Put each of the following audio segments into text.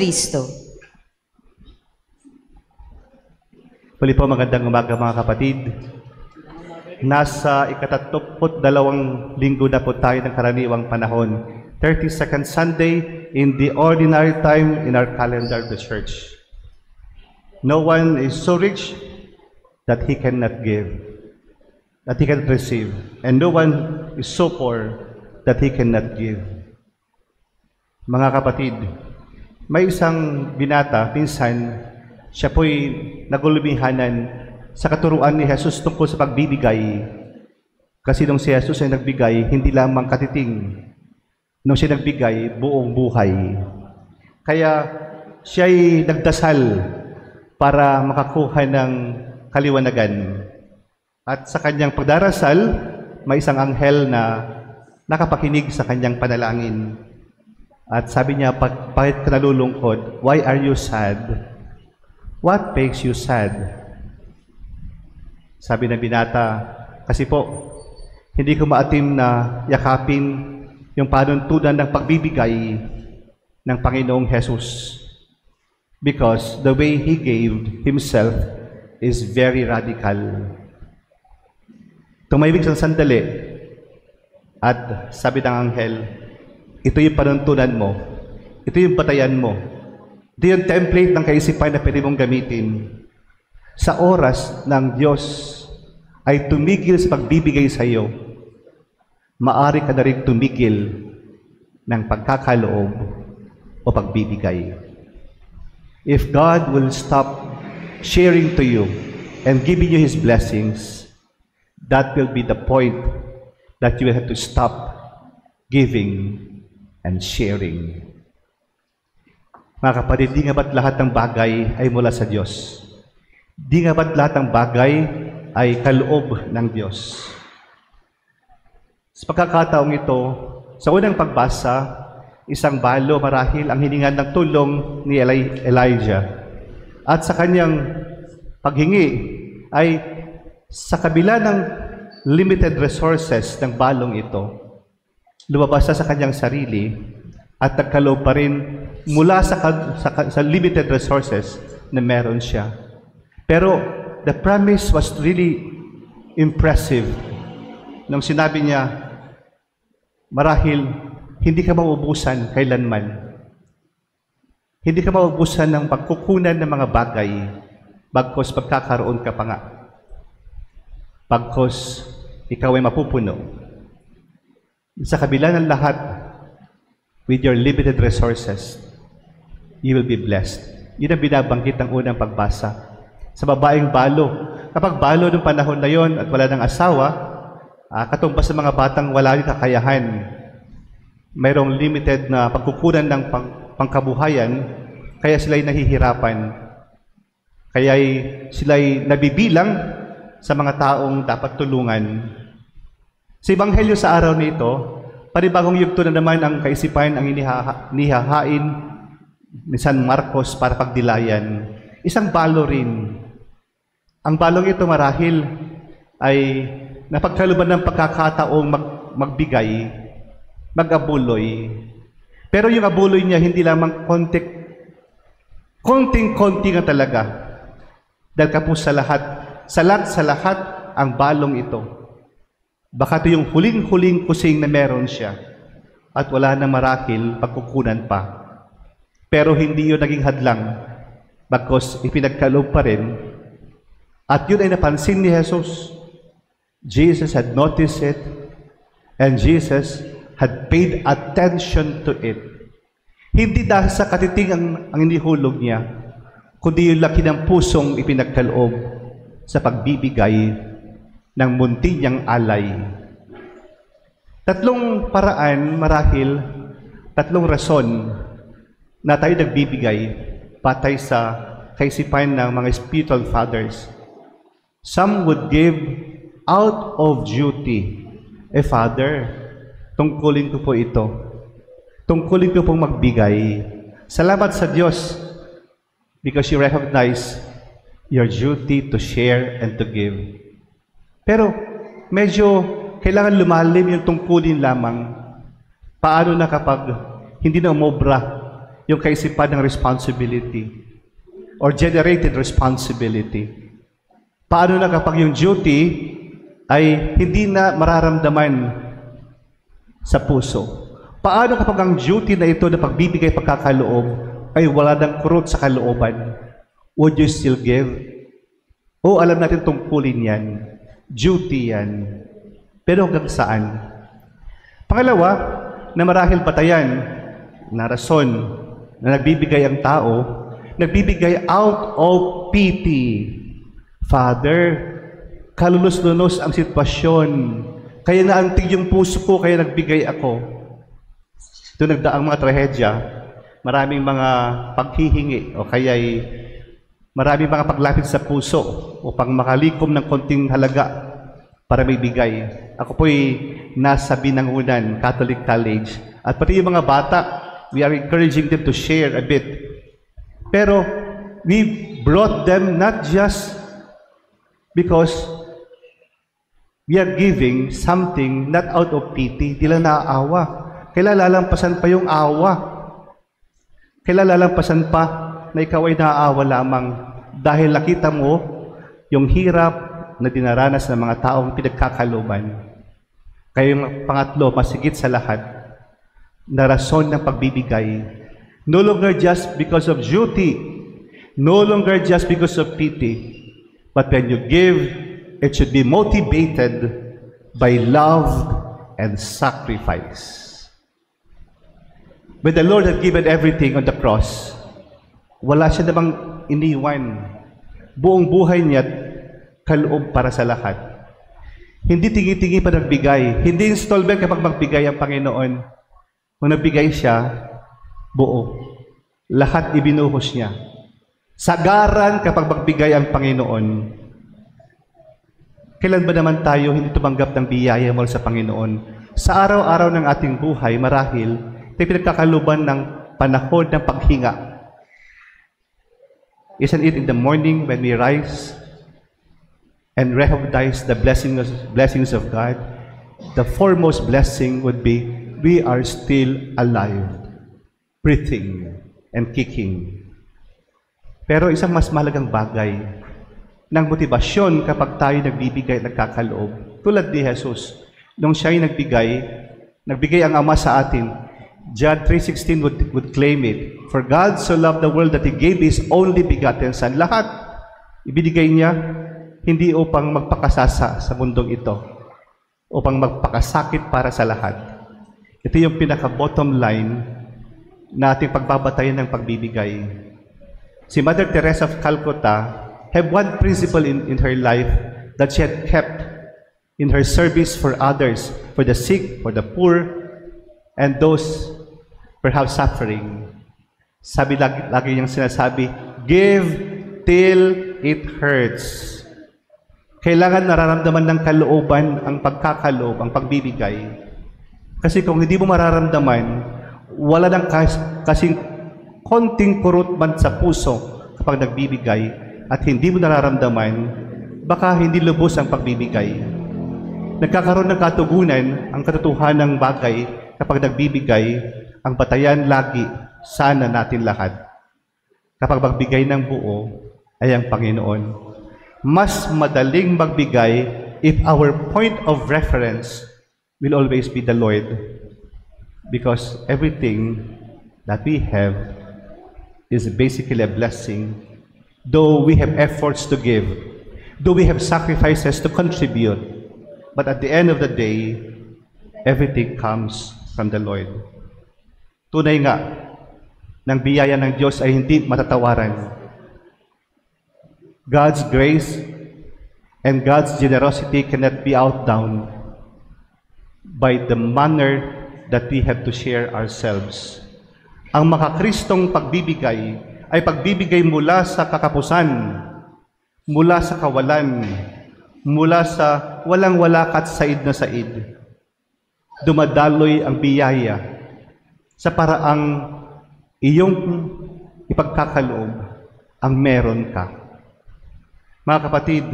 Kristo. Muli po, magandang umaga mga kapatid. Nasa ika-32 linggo na po tayo ng karaniwang panahon. 32nd Sunday in the ordinary time in our calendar of the church. No one is so rich that he cannot give, that he cannot receive. And no one is so poor that he cannot give. Mga kapatid, may isang binata, pinsan, siya po'y nagulubihanan sa katuruan ni Jesus tungkol sa pagbibigay. Kasi nung si Jesus ay nagbigay, hindi lamang katiting. Nung siya nagbigay, buong buhay. Kaya siya ay nagdasal para makakuha ng kaliwanagan. At sa kanyang pagdarasal, may isang anghel na nakapakinig sa kanyang panalangin. At sabi niya, bakit ka nalulungkot? Why are you sad? What makes you sad? Sabi ng binata, kasi po, hindi ko maatim na yakapin yung panuntunan ng pagbibigay ng Panginoong Jesus. Because the way He gave Himself is very radical. Tumahimik sa sandali at sabi ng anghel, ito yung panuntunan mo, ito yung batayan mo, ito yung template ng kaisipan na pwede mong gamitin. Sa oras ng Diyos ay tumigil sa pagbibigay sa iyo, maaari ka na rin tumigil ng pagkakaloob o pagbibigay. If God will stop sharing to you and giving you His blessings, that will be the point that you will have to stop giving and sharing. Mga kapatid, di nga ba't lahat ng bagay ay mula sa Diyos? Di nga ba't lahat ng bagay ay kaloob ng Diyos? Sa pagkakataong ito, sa unang pagbasa, isang balo marahil ang hiningan ng tulong ni Elijah. At sa kanyang paghingi ay sa kabila ng limited resources ng balong ito, lumabas sa kanyang sarili at nagkaloob pa rin mula sa limited resources na meron siya. Pero the promise was really impressive. Nung sinabi niya, marahil hindi ka mauubusan kailanman. Hindi ka mauubusan ng pagkukunan ng mga bagay bagkos pagkakaroon ka pa nga. Bagkos ikaw ay mapupuno. Sa kabila ng lahat, with your limited resources, you will be blessed. Yun ang binabanggit ng unang pagbasa. Sa babaeng balo, kapag balo ng panahon na yon at wala ng asawa, katumbas sa mga batang wala rin kakayahan, mayroong limited na pagkukunan ng pangkabuhayan, kaya sila'y nahihirapan. Kaya sila'y nabibilang sa mga taong dapat tulungan. Sa Ebanghelyo sa araw na ito, panibagong yugto na naman ang kaisipan ang inihahain ni San Marcos para pagdilayan. Isang balo rin. Ang balong ito marahil ay napagkaluban ng pagkakataong magbigay, mag-abuloy. Pero yung abuloy niya hindi lamang konting-konti nga talaga. Dahil kapos sa lahat ang balong ito. Baka ito yung huling-huling kusing na meron siya at wala na marahil pagkukunan pa. Pero hindi yun naging hadlang bagkos ipinagkaloob pa rin at yun ay napansin ni Jesus. Jesus had noticed it and Jesus had paid attention to it. Hindi dahil sa katiting ang inihulog niya, kundi yung laki ng pusong ipinagkaloob sa pagbibigay ng munti niyang alay. Tatlong paraan, marahil, tatlong rason na tayo nagbibigay patay sa kaisipan ng mga spiritual fathers. Some would give out of duty. Father, tungkulin ko po ito. Tungkulin ko pong magbigay. Salamat sa Diyos because you recognize your duty to share and to give. Pero medyo kailangan lumalim yung tungkulin lamang. Paano na kapag hindi na umobra yung kaisipan ng responsibility or generated responsibility. Paano na kapag yung duty ay hindi na mararamdaman sa puso? Paano kapag ang duty na ito na pagbibigay pagkakaloob ay wala ng kurot sa kalooban? Would you still give? O alam natin tungkulin yan, duty yan. Pero hanggang saan? Pangalawa, na marahil batayan na rason na nagbibigay ang tao, nagbibigay out of pity. Father, kalulus-lunos ang sitwasyon. Kaya naantig yung puso ko, kaya nagbigay ako. Ito nagdaang mga trahedya, maraming mga paghihingi o kaya'y maraming mga paglapit sa puso upang makalikom ng konting halaga para may bigay. Ako po'y nasa Binangunan Catholic College at pati yung mga bata, we are encouraging them to share a bit. Pero we brought them not just because we are giving something not out of pity, di lang naaawa. Kailan lalampasan pa yung awa? Kailan lalampasan pa na ikaw ay naaawa lamang dahil nakita mo yung hirap na dinaranas ng mga taong pinagkakaluban. Kaya yung pangatlo, masigit sa lahat, na rason ng pagbibigay. No longer just because of duty, no longer just because of pity, but when you give, it should be motivated by love and sacrifice. When the Lord had given everything on the cross, wala siya namang iniwan. Buong buhay niya kaloob para sa lahat. Hindi tingi-tingi pa nagbigay. Hindi installment kapag magbigay ang Panginoon. Kung nagbigay siya, buo. Lahat ibinuhos niya. Sagaran kapag magbigay ang Panginoon. Kailan ba naman tayo hindi tumanggap ng biyaya mula sa Panginoon? Sa araw-araw ng ating buhay, marahil, tayo pinagkakaluban ng panahon ng paghinga. Isn't it in the morning when we rise and recognize the blessings of God? The foremost blessing would be, we are still alive, breathing, and kicking. Pero isang mas mahalagang bagay ng motibasyon kapag tayo nagbibigay at nagkakaloob. Tulad ni Jesus, nung siya'y nagbigay ang Ama sa atin, John 3:16 would claim it. For God so loved the world that He gave His only begotten Son. Lahat ibinigay niya, hindi upang magpakasasa sa mundong ito, upang magpakasakit para sa lahat. Ito yung pinaka-bottom line na ating pagbabatayan ng pagbibigay. Si Mother Teresa of Calcutta had one principle in her life that she had kept in her service for others, for the sick, for the poor, and those perhaps suffering. Sabi lagi niyang sinasabi, give till it hurts. Kailangan nararamdaman ng kalooban ang pagkakaloob, ang pagbibigay. Kasi kung hindi mo mararamdaman, wala nang kasing konting kurot man sa puso kapag nagbibigay at hindi mo nararamdaman, baka hindi lubos ang pagbibigay. Nagkakaroon ng katugunan ang katotohanan ng bagay kapag nagbibigay, ang batayan lagi, sana natin lahat. Kapag magbigay ng buo, ay ang Panginoon. Mas madaling magbigay if our point of reference will always be the Lord. Because everything that we have is basically a blessing. Though we have efforts to give, though we have sacrifices to contribute, but at the end of the day, everything comes from the Lord. Tunay nga, ng biyaya ng Diyos ay hindi matatawaran. God's grace and God's generosity cannot be outdone by the manner that we have to share ourselves. Ang makakristong pagbibigay ay pagbibigay mula sa kakapusan, mula sa kawalan, mula sa walang-wala kat said na said. Dumadaloy ang biyaya sa paraang iyong ipagkakaloob ang meron ka. Mga kapatid,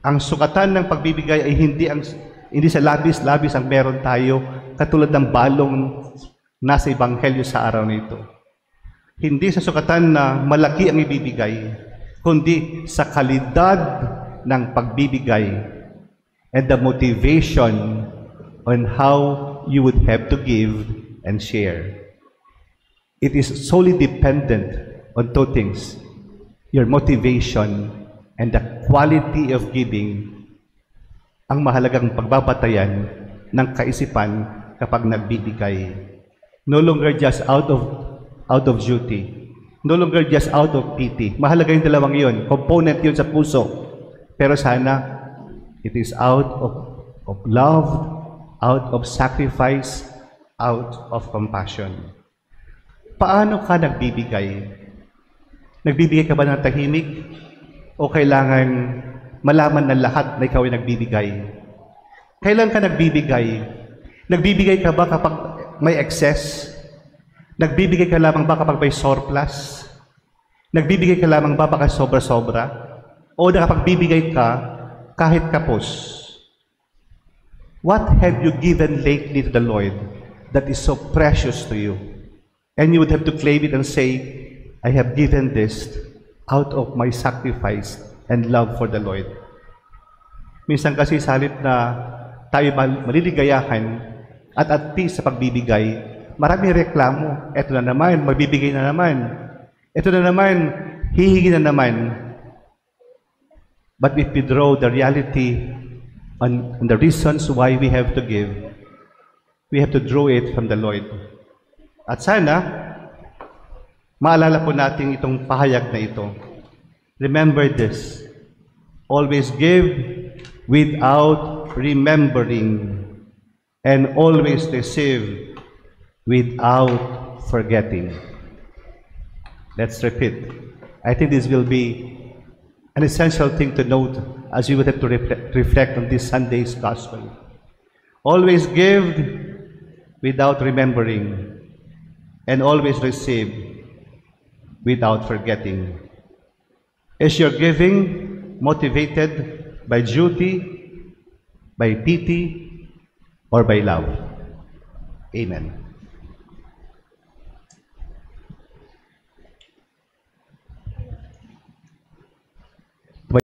ang sukatan ng pagbibigay ay hindi sa labis-labis ang meron tayo katulad ng balong nasa Ebanghelyo sa araw na ito. Hindi sa sukatan na malaki ang ibibigay, kundi sa kalidad ng pagbibigay and the motivation on how you would have to give and share. It is solely dependent on two things: your motivation and the quality of giving, ang mahalagang pagbabatayan ng kaisipan kapag nagbibigay. No longer just out of duty. No longer just out of pity. Mahalaga yung dalawang yun. Component yun sa puso. Pero sana, it is out of love, out of sacrifice, out of compassion. Paano ka nagbibigay? Nagbibigay ka ba ng tahimik? O kailangan malaman ng lahat na ikaw ay nagbibigay? Kailan ka nagbibigay? Nagbibigay ka ba kapag may excess? Nagbibigay ka lamang ba kapag may surplus? Nagbibigay ka lamang ba baka sobra-sobra? O nakapagbibigay ka kahit kapos? What have you given lately to the Lord that is so precious to you? And you would have to claim it and say, I have given this out of my sacrifice and love for the Lord. Minsan kasi sa halip na tayo maliligayahan at peace sa pagbibigay, maraming reklamo. Ito na naman, magbibigay na naman. Ito na naman, hihingi na naman. But if we draw the reality on the reasons why we have to give, we have to draw it from the Lord. At sana, maalala po natin itong pahayag na ito. Remember this. Always give without remembering, and always receive without forgetting. Let's repeat. I think this will be an essential thing to note as you would have to reflect on this Sunday's Gospel. Always give without remembering, and always receive without forgetting. Is your giving motivated by duty, by pity, or by love? Amen.